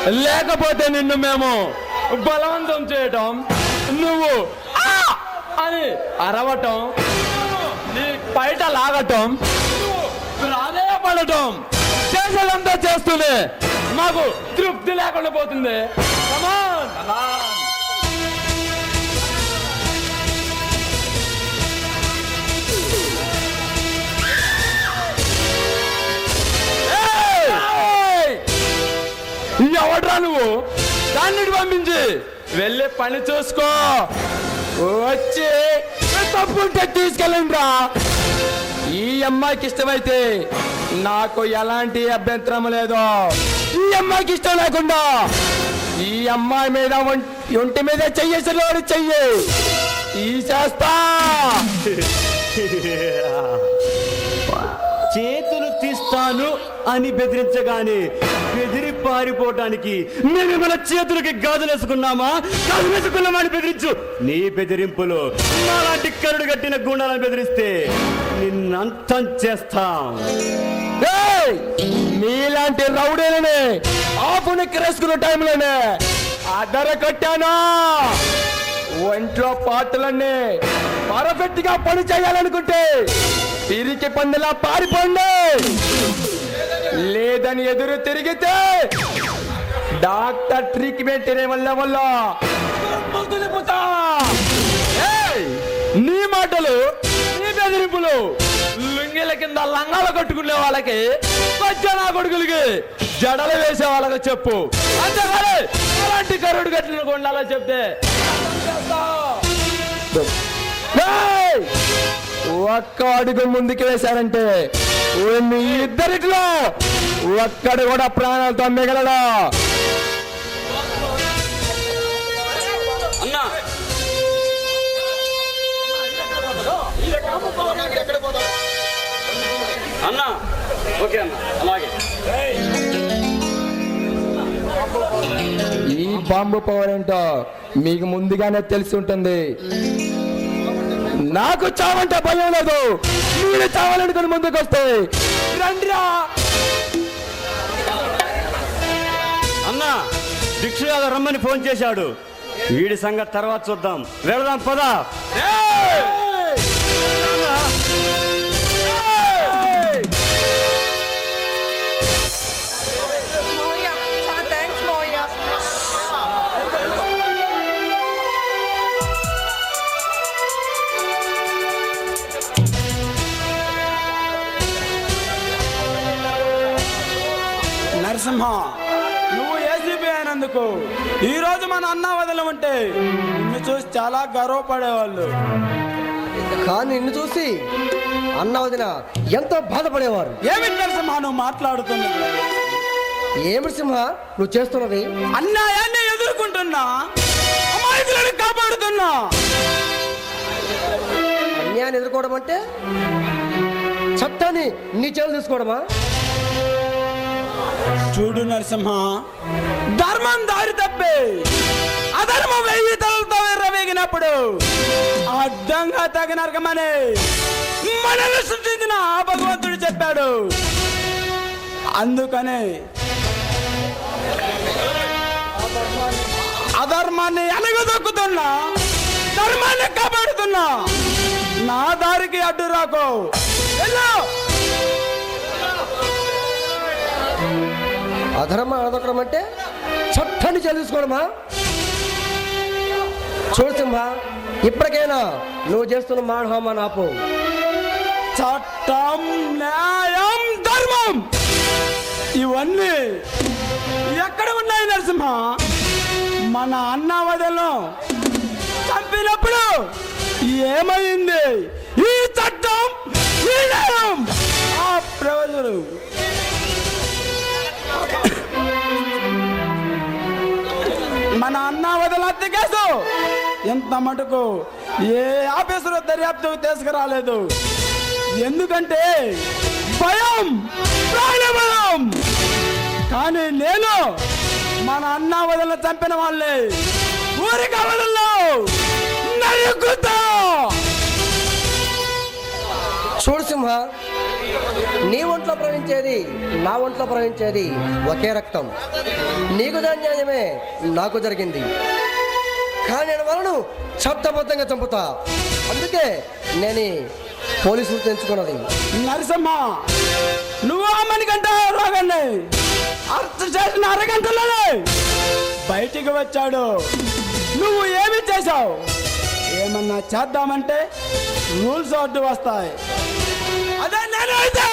లేకపోతే నిన్ను మేము బలవంతం చేయటం, నువ్వు "ఆ!" అని అరవటం, నీ బయట లాగటం, ప్రాధేయపడటం చేసేదంతా చేస్తూనే మాకు తృప్తి లేకుండా పోతుంది. Come on, come on. ఎవడ్రా నువ్వు? దాన్ని పంపించి వెళ్ళి పని చూసుకో. వచ్చి తప్పుంటే తీసుకెళ్ళండి రా. ఈ అమ్మాయికి ఇష్టమైతే నాకు ఎలాంటి అభ్యంతరం లేదు. ఈ అమ్మాయికి ఇష్టం లేకుండా ఈ అమ్మాయి మీద ఒంటి మీద చెయ్యేసి చెయ్యి తీసేస్తా. చేతులు తీస్తాను అని బెదిరించగానే బెదిరి పారిపోవటానికి మేము మన చేతులకి గాజులేసుకున్నామా? గాజులేసుకున్నామా అని బెదిరించు. నీ బెదిరింపులు మాలాంటి కరుడు కట్టిన గుండాలను బెదిరిస్తే నిన్నంతం చేస్తాం. మీలాంటి రౌడీలని ఆపుని క్రేసుకున్న టైంలోనే అదర కొట్టాను. ఒంట్లో పాటలన్నీ పర్ఫెక్ట్ గా పని చేయాలనుకుంటే పిరికి పందిలా పారిపోండి. లేదని ఎదురు తిరిగితే డాక్టర్ ట్రీట్మెంట్ వల్ల నీ మాటలు, నీ బెదిరింపులు లుంగిల కింద లంగాలు కట్టుకునే వాళ్ళకి, పచ్చనా కొడుకులకి జడలు వేసే వాళ్ళకి చెప్పు. అంతేకాని అలాంటి కరుడు కట్టిన కొండాలో చెప్తే ఒక్క అడుగు ముందుకు వేశారంటే మీ ఇద్దరిలో ఒక్కడు కూడా ప్రాణాలతో మిగలడా. అన్నా ఓకే అన్న, అలాగే. ఈ బాంబు పవర్ ఏంటో మీకు ముందుగానే తెలిసి ఉంటుంది. నాకు చావంటే భయం లేదు. మీరు చావాలనుకుని ముందుకు వస్తే రండిరా. అన్నా భిక్షు యాదవ్ రమ్మని ఫోన్ చేశాడు. వీడి సంగతి తర్వాత చూద్దాం. వెళదాం పదా. నరసింహ, నువ్వు ఏసీపీ అయినందుకు ఈ రోజు మన అన్న వదిలి ఉంటే నిన్ను చూసి చాలా గర్వపడేవాళ్ళు. కానీ నిన్ను చూసి అన్న వదిన ఎంతో బాధపడేవారు. ఏమిటి నరసింహ నువ్వు మాట్లాడుతున్నది? ఏమిటి సింహ నువ్వు చేస్తున్నది? అన్యాయాన్ని ఎదుర్కొంటున్నా, అమాయకులను కాపాడుతున్నా. అన్యాయాన్ని ఎదుర్కోవడం అంటే చట్టాన్ని నీ చేతులు తీసుకోవడమా? చూడు నరసింహ, ధర్మం దారి తప్పి అధర్మం 1000 తలలతో ఎర్రవేగినప్పుడు అడ్డంగా తగిన నరకమని మనల్ని సృష్టించిన ఆ భగవంతుడు చెప్పాడు. అందుకనే అధర్మాన్ని అనగదొక్కుతున్నా, ధర్మాన్ని కాపాడుతున్నా. నా దారికి అడ్డు రాకో. అధర్మం అనదొక్కడం అంటే చట్టాన్ని చెల్లించుకోవడమా? చూడు సింహ, ఇప్పటికైనా నువ్వు చేస్తున్న మానహామాన్ని ఆపు. చట్టం, న్యాయం, ధర్మం ఇవన్నీ ఎక్కడ ఉన్నాయి నరసింహ? మన అన్న వదలను చంపినప్పుడు ఏమైంది? ఈ చట్టం, ఈ న్యాయం, ఆ ప్రజలు మన అన్న వదల హత్య కేసు ఎంత మటుకు ఏ ఆఫీసరు దర్యాప్తుకు తీసుకురాలేదు. ఎందుకంటే భయం, ప్రాణభయం. కానీ నేను మన అన్న వదల చంపిన వాళ్ళే ఊరి కవలలో నరుకుతా. చూడు సింహ, నీ ఒంట్లో ప్రవహించేది నా ఒంట్లో ప్రవహించేది ఒకే రక్తం. నీకు దాని న్యాయమే నాకు జరిగింది. కానీ నేను వాళ్ళను చట్టబద్ధంగా చంపుతా. అందుకే నేను ఈ పోలీసులు తెంచుకున్నది. నరసింహ, నువ్వు అమ్మని కంటే రాగానే అరెస్ట్ చేసిన అరగంటలోనే బయటికి వచ్చాడు. నువ్వు ఏమి చేశావు? ఏమన్నా చేద్దామంటే రూల్స్ అడ్డు వస్తాయి. అదే నేను అయితే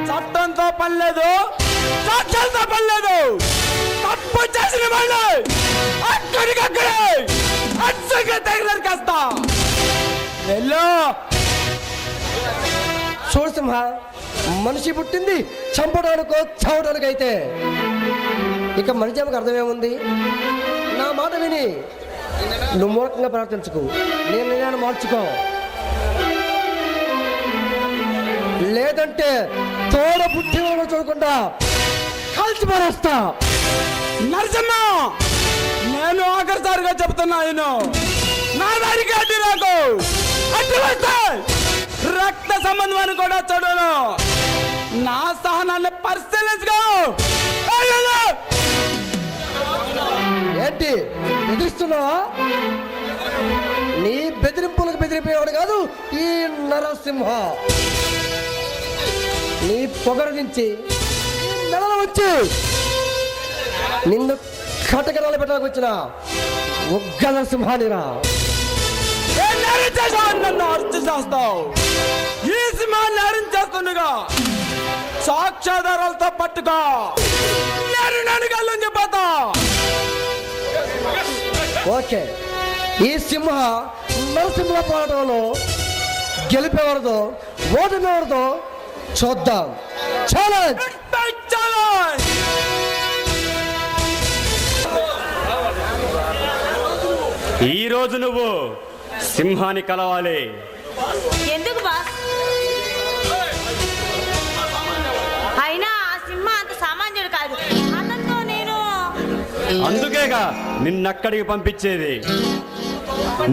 చట్టంతో పని లేదు, సాక్ష్యాలతో పని లేదు. తప్పు చేసిన వాళ్ళు అక్కడికక్కడే అచ్చగా తగిలేస్తా. వెళ్ళు. చూడు సింహ, మనిషి పుట్టింది చంపడానికో చావడానికి అయితే ఇక మనిషి ఆమెకు అర్థమేముంది? నా మాట విని నువ్వు మూలకంగా ప్రవర్తించుకు. నేను మార్చుకో, లేదంటే తోడ పుట్టిన చూడకుండా కాల్చి మారేస్తా. నరసింహ, నేను ఆఖరిసారిగా చెప్తున్నాను, నా దానికి అడ్డు నాకు అడ్డు వస్తే రక్త సంబంధం అని కూడా చూడను. నా సహనాన్ని పరిశీలించుకో. ఏంటి బెదిరిస్తున్నావా? నీ బెదిరింపులకు బెదిరిపోయేవాడు కాదు ఈ నరసింహ. నీ పొగరు నుంచి మెడలు వచ్చి నిన్ను కటకరాలు పెట్టడానికి వచ్చిన ఉగ్గ నరసింహానిరా. నన్ను అరెస్ట్ చేస్తావు? ఈ సింహాన్ని అరెస్ట్ చేస్తుండగా సాక్ష్యాధారాలతో పట్టుకో. నేను చెప్పతా. ఓకే, ఈ సింహ నరసింహ పోరాటంలో గెలిపేవారితో ఓటమివారితో చూద్దాం. ఛాలెంజ్. ఈ రోజు నువ్వు సింహాన్ని కలవాలి. ఎందుకు బాస్? అయినా ఆ సింహ అంత సామాన్యుడు కాదు. అతనితో నేను అందుకేగా నిన్నక్కడికి పంపించేది.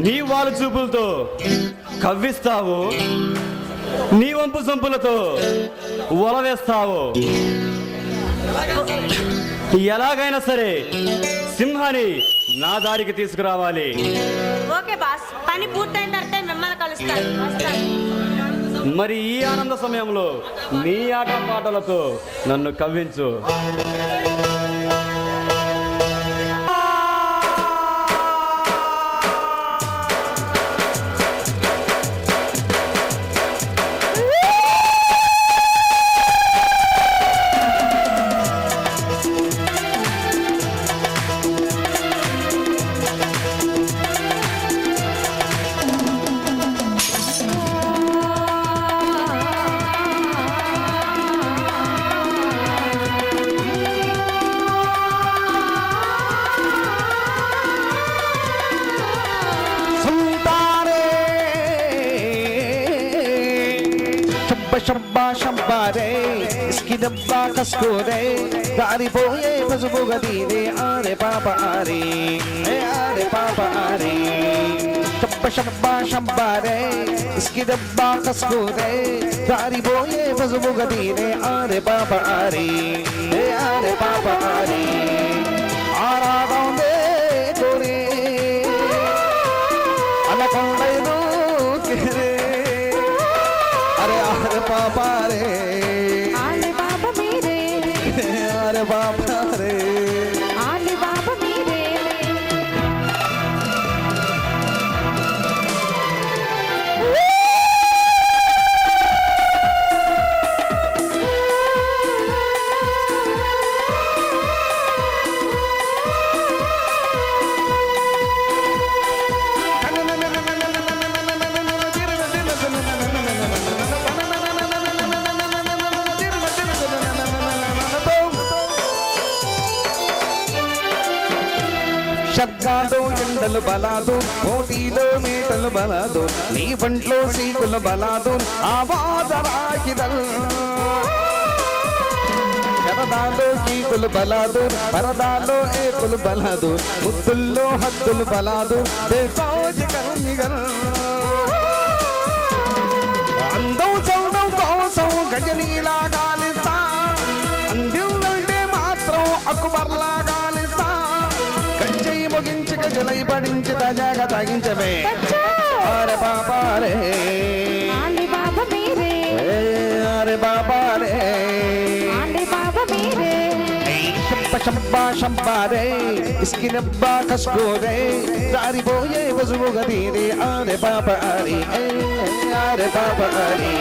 నీ వాళ్ళు చూపులతో కవ్విస్తావు, నీ వంపు సొంపులతో వలవేస్తావు. ఎలాగైనా సరే సింహాన్ని నా దారికి తీసుకురావాలి. ఓకే బాస్, పని పూర్తయిన తర్వాత మిమ్మల్ని కలుస్తాను. వస్తాను. మరి ఈ ఆనంద సమయంలో నీ ఆట పాటలతో నన్ను కవ్వించు. शब्बा शब्बा रे इसकी डब्बा कसको रे गाड़ी बोए बजबो गदी रे आरे पापा आरे शब्बा शब्बा रे इसकी डब्बा कसको रे गाड़ी बोए बजबो गदी रे आरे पापा आरे आरा गाँव गोरे अलग रे अरे पापा रे आले बाबा मेरे, अरे पापा रे आले बाबा मेरे. షగ్గాదో ఎండలు బలాదు కోటిలో మేటలు బలాదు నీ పంట్లో సీకులు బలాదు ఆవాదరాకిదల్ శరదాలో కీకులు బలాదు పరదాలో ఏకులు బలాదు ముద్దుల్లో హద్దులు బలాదు దేశోజ కరుణిగల్ అందం చౌడం కోసం గజనీలా గాలిస్తా అందిందంటే మాత్రం అక్కుబర్లా గాలిస్తా గంజయి ముగించి గజలై పడించి తాజాగా తాగించవే అరే బాబా రే आले बाबा मेरे అరే బాబా రే आले बाबा मेरे शब्बा शब्बा शब्बा रे इसकी नब्बा कसको रे जारी बोये वजू गदी रे अरे बाबा रे अरे बाबा रे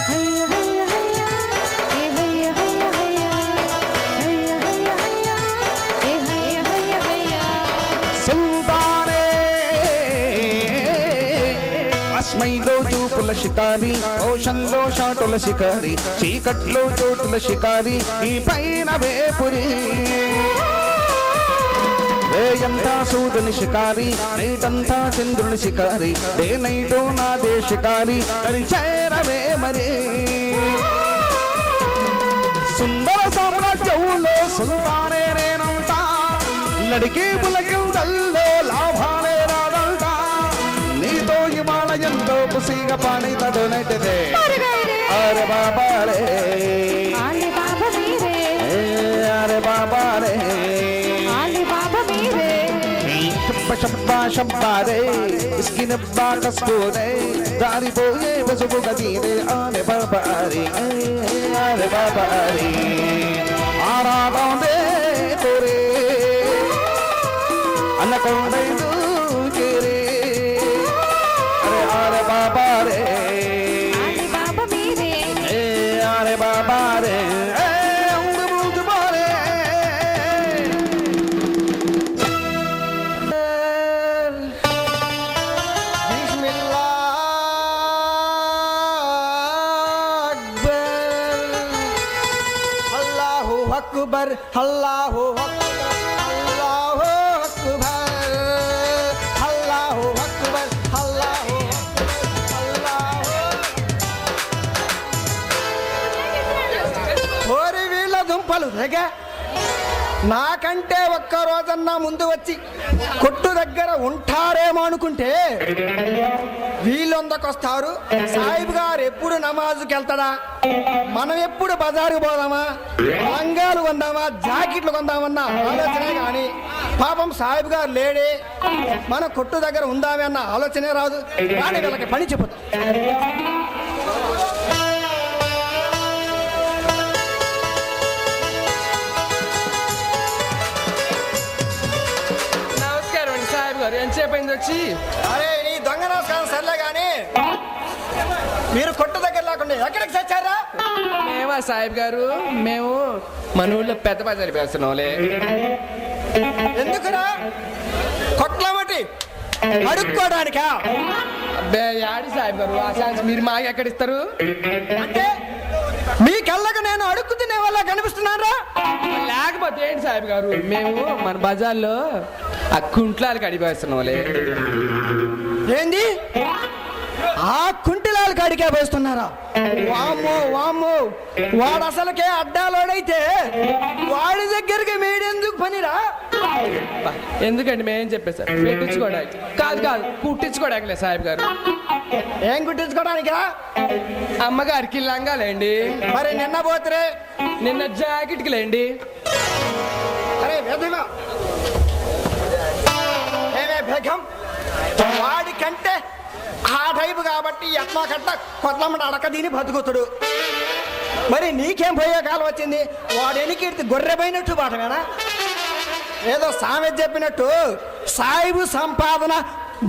हैया हैया हैया ए हैया हैया हैया हैया हैया हैया ए हैया हैया हैया सुल्ताने అస్మైలో చూపుల షికారి ఓషన్లో షాటుల షికారి చీకట్లో చోటుల షికారి ఈ పైన వేపురి రేయంతా సూర్యుని షికారి నైటంతా చంద్రుని షికారి డే నైటో నాదే షికారి అది చేరవే మరి సుందర సామ్రాజ్యంలో సుల్తానే నేనంటా లడికి పులకిందల్లో లాభాలే రాదంట నీతో హిమాలయంలో పుసిగా పాని తడునైతే అరే బాబా రే आले बाबा मेरे అరే బాబా రే आले बाबा मेरे शब्बा शब्बा शब्बा रे इसकी नब्बा कसको रे दारी बोये बजबो गदी रे अरे बाबा रे अरे बाबा रे आराधे तोरे अन्नकोंडे दूचेरे अरे बाबा रे आले बाबा मेरे अरे बाबा रे अल्लाहु अकबर अल्लाहु अकबर अल्लाहु अकबर अल्लाहु अकबर अल्लाहु ఓరి వీళ్ళ దుంపలు తెగ నాకంటే ఒక్క రోజన్నా ముందు వచ్చి కొట్టు దగ్గర ఉంటారేమో అనుకుంటే వీళ్ళొందకొస్తారు. సాహిబ్ గారు ఎప్పుడు నమాజుకి వెళ్తాడా, మనం ఎప్పుడు బజారుకు పోదామా, లంగాలు కొందామా, జాకెట్లు కొందామన్నా ఆలోచనే కానీ పాపం సాహిబ్ గారు లేడే, మన కొట్టు దగ్గర ఉందామే అన్న ఆలోచనే రాదు. కానీ వీళ్ళకి పని చెబుతా. నమస్కారం అండి సాహెబ్ గారు, ఎంతసేపు అయింది వచ్చి? అరే నీ దొంగ నమస్కారం సర్లే కానీ మీరు కొట్టు దగ్గర లేకుండా ఎక్కడికి చచ్చారా? మేమా సాహెబ్ గారు, మేము మన ఊళ్ళో పెద్ద బజారు వేస్తున్నాంలే. ఎందుకురా కొట్లమటి అడుక్కోడానికా? అబ్బే యాడి సాహెబ్ గారు, ఆ ఛాన్స్ మీరు మాకు ఎక్కడ ఇస్తారు? అంటే మీ కళ్ళకు నేను అడుక్కు తినే వల్ల కనిపిస్తున్నారా? లేకపోతే ఏంటి సాహెబ్ గారు, మేము మన బజార్లో ఆ కుంట్లాలకి అడిగేస్తున్నాంలే. ఏంది ఆ కుంటిలాలు కాడికే పోస్తున్నారా? వామ్మో వామ్మో, వాడు అసలుకే అడ్డాలోడైతే వాడి దగ్గరికి మీరెందుకు పనిరా? ఎందుకండి మేమేం చెప్పేసారు? పెట్టించుకోవడానికి కాదు కాదు, కుట్టించుకోవడానికి సాహెబ్ గారు. ఏం కుట్టించుకోవడానికా? అమ్మగారికి లంగాలేండి, మరి నిన్న పోతురే నిన్న జాకెట్కి లేండి. అరే వేదమా ఏమే బేగం, వాడికంటే ఆ టైపు కాబట్టి ఎట్లా కట్ట కొట్లమ్మట అడక దీని బతుకుతుడు. మరి నీకేం పోయే కాలం వచ్చింది? వాడు ఎనికిడితే గొర్రె పోయినట్టు బాటమేనా? ఏదో సామెత చెప్పినట్టు సాయిబు సంపాదన